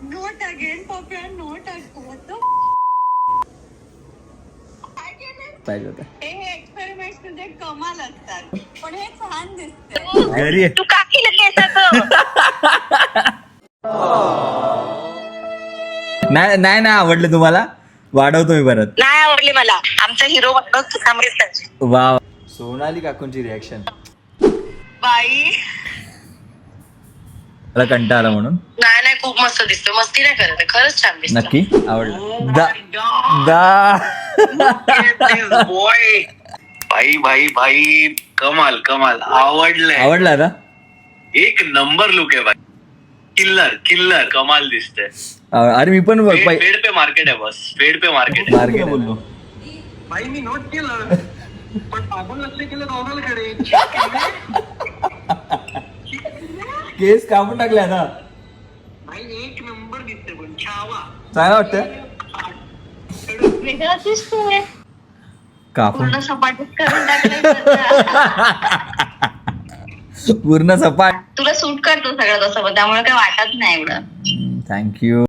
Note again पप्या note पाहिजे होतं. हे एक्सपेरिमेंट म्हणजे कमाल असतात पण हे छान दिसतंय. घरी आहे. तू का केलं केसाचं? नाही नाही नाही आवडलं तुम्हाला, वाढवतो मी परत. नाही आवडली मला. आमचा हिरो वाटतो. वा, सोनाली काकूंची रिॲक्शन. बाई मला कंटाळा आला म्हणून. नाही नाही खूप मस्त दिसतो. मस्ती नाही करत आहे. खरंच छान दिसतो. नक्की आवडलं. बॉय भाई भाई भाई कमाल कमाल आवडलंय. आवडला ना. एक नंबर लुक आहे भाई. किल्लर किल्लर कमाल दिसतंय. अरे मी पण पेड पे मार्केट आहे बस. पेड पे मार्केट आहे. मार्केट बोललो. भाई मी नोट केलं पण आपण लक्ष केलं दोघांकडे. केस कापून टाकल्या ना. भाई एक नंबर दिसते पण छावा. चांगला वाटतं. वेगळा दिसतोय. कापून पूर्ण सपाटीत करून टाकलंय. पूर्ण सपाट. तुला सूट करतो सगळं तसं त्यामुळे काय वाटत नाही एवढं. थँक्यू.